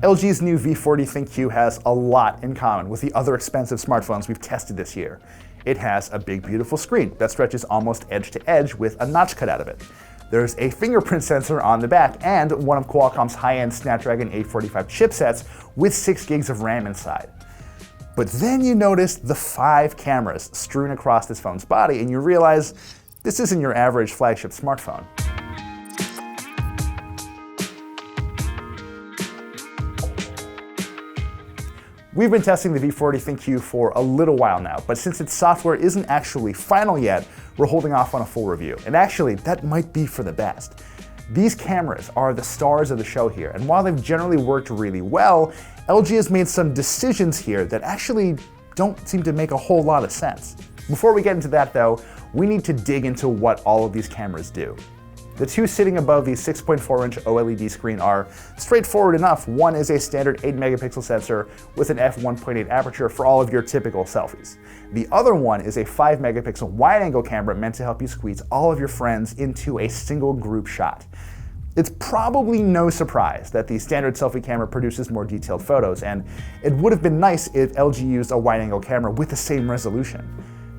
LG's new V40 ThinQ has a lot in common with the other expensive smartphones we've tested this year. It has a big, beautiful screen that stretches almost edge to edge with a notch cut out of it. There's a fingerprint sensor on the back and one of Qualcomm's high-end Snapdragon 845 chipsets with 6 gigs of RAM inside. But then you notice the 5 cameras strewn across this phone's body and you realize this isn't your average flagship smartphone. We've been testing the V40 ThinQ for a little while now, but since its software isn't actually final yet, we're holding off on a full review. And actually, that might be for the best. These cameras are the stars of the show here, and while they've generally worked really well, LG has made some decisions here that actually don't seem to make a whole lot of sense. Before we get into that though, we need to dig into what all of these cameras do. The two sitting above the 6.4-inch OLED screen are straightforward enough. One is a standard 8-megapixel sensor with an f1.8 aperture for all of your typical selfies. The other one is a 5-megapixel wide-angle camera meant to help you squeeze all of your friends into a single group shot. It's probably no surprise that the standard selfie camera produces more detailed photos, and it would have been nice if LG used a wide-angle camera with the same resolution.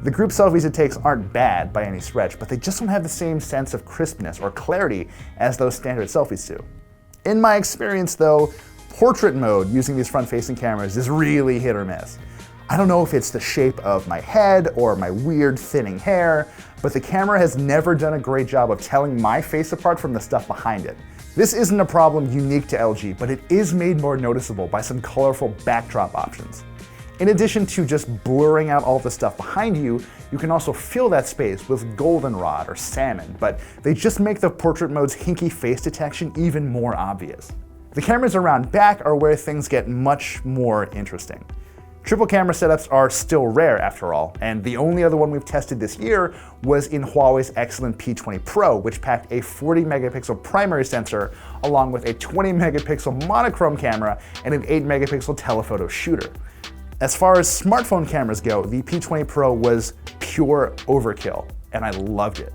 The group selfies it takes aren't bad by any stretch, but they just don't have the same sense of crispness or clarity as those standard selfies do. In my experience though, portrait mode using these front-facing cameras is really hit or miss. I don't know if it's the shape of my head or my weird thinning hair, but the camera has never done a great job of telling my face apart from the stuff behind it. This isn't a problem unique to LG, but it is made more noticeable by some colorful backdrop options. In addition to just blurring out all the stuff behind you, you can also fill that space with goldenrod or salmon, but they just make the portrait mode's hinky face detection even more obvious. The cameras around back are where things get much more interesting. Triple camera setups are still rare after all, and the only other one we've tested this year was in Huawei's excellent P20 Pro, which packed a 40-megapixel primary sensor along with a 20-megapixel monochrome camera and an 8-megapixel telephoto shooter. As far as smartphone cameras go, the P20 Pro was pure overkill, and I loved it.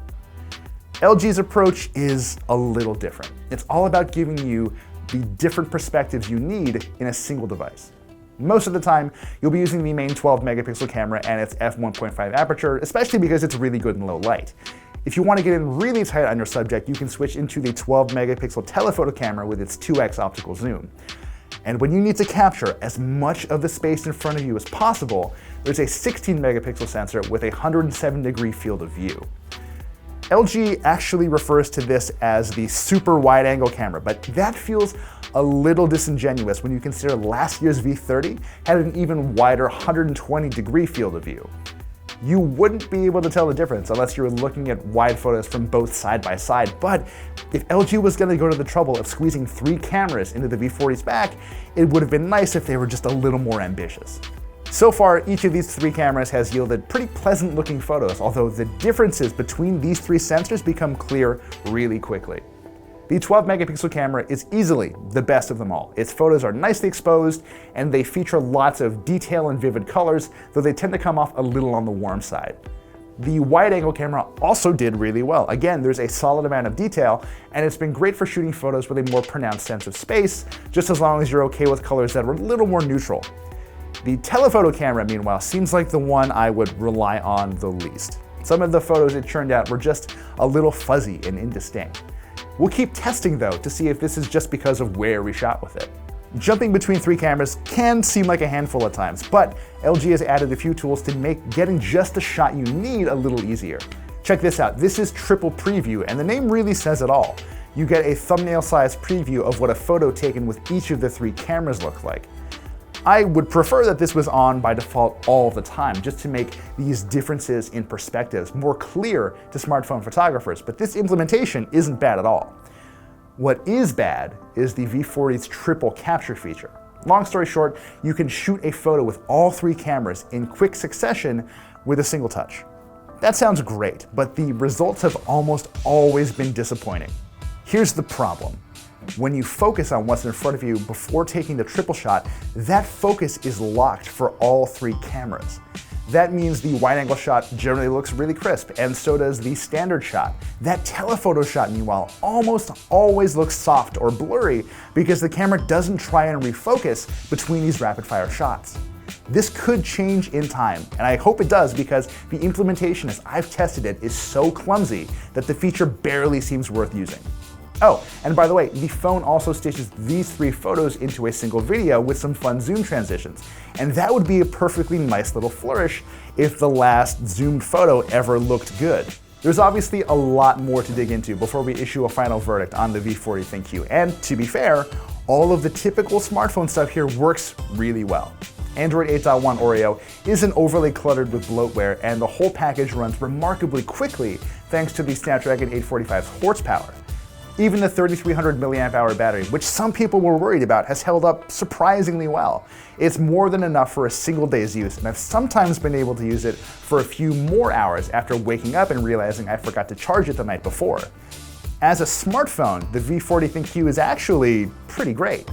LG's approach is a little different. It's all about giving you the different perspectives you need in a single device. Most of the time, you'll be using the main 12-megapixel camera and its f1.5 aperture, especially because it's really good in low light. If you want to get in really tight on your subject, you can switch into the 12-megapixel telephoto camera with its 2x optical zoom. And when you need to capture as much of the space in front of you as possible, there's a 16-megapixel sensor with a 107-degree field of view. LG actually refers to this as the super wide-angle camera, but that feels a little disingenuous when you consider last year's V30 had an even wider 120-degree field of view. You wouldn't be able to tell the difference unless you were looking at wide photos from both side by side, but if LG was going to go to the trouble of squeezing 3 cameras into the V40's back, it would have been nice if they were just a little more ambitious. So far, each of these 3 cameras has yielded pretty pleasant looking photos, although the differences between these 3 sensors become clear really quickly. The 12-megapixel camera is easily the best of them all. Its photos are nicely exposed, and they feature lots of detail and vivid colors, though they tend to come off a little on the warm side. The wide-angle camera also did really well. Again, there's a solid amount of detail, and it's been great for shooting photos with a more pronounced sense of space, just as long as you're okay with colors that are a little more neutral. The telephoto camera, meanwhile, seems like the one I would rely on the least. Some of the photos it churned out were just a little fuzzy and indistinct. We'll keep testing though to see if this is just because of where we shot with it. Jumping between 3 cameras can seem like a handful at times, but LG has added a few tools to make getting just the shot you need a little easier. Check this out, this is Triple Preview, and the name really says it all. You get a thumbnail-sized preview of what a photo taken with each of the 3 cameras look like. I would prefer that this was on by default all the time, just to make these differences in perspectives more clear to smartphone photographers, but this implementation isn't bad at all. What is bad is the V40's triple capture feature. Long story short, you can shoot a photo with all 3 cameras in quick succession with a single touch. That sounds great, but the results have almost always been disappointing. Here's the problem. When you focus on what's in front of you before taking the triple shot, that focus is locked for all 3 cameras. That means the wide-angle shot generally looks really crisp, and so does the standard shot. That telephoto shot, meanwhile, almost always looks soft or blurry because the camera doesn't try and refocus between these rapid-fire shots. This could change in time, and I hope it does because the implementation as I've tested it is so clumsy that the feature barely seems worth using. Oh, and by the way, the phone also stitches these 3 photos into a single video with some fun zoom transitions. And that would be a perfectly nice little flourish if the last zoomed photo ever looked good. There's obviously a lot more to dig into before we issue a final verdict on the V40 ThinQ, and to be fair, all of the typical smartphone stuff here works really well. Android 8.1 Oreo isn't overly cluttered with bloatware, and the whole package runs remarkably quickly thanks to the Snapdragon 845's horsepower. Even the 3300 mAh battery, which some people were worried about, has held up surprisingly well. It's more than enough for a single day's use, and I've sometimes been able to use it for a few more hours after waking up and realizing I forgot to charge it the night before. As a smartphone, the V40 ThinQ is actually pretty great.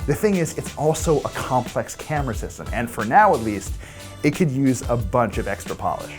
The thing is, it's also a complex camera system, and for now at least, it could use a bunch of extra polish.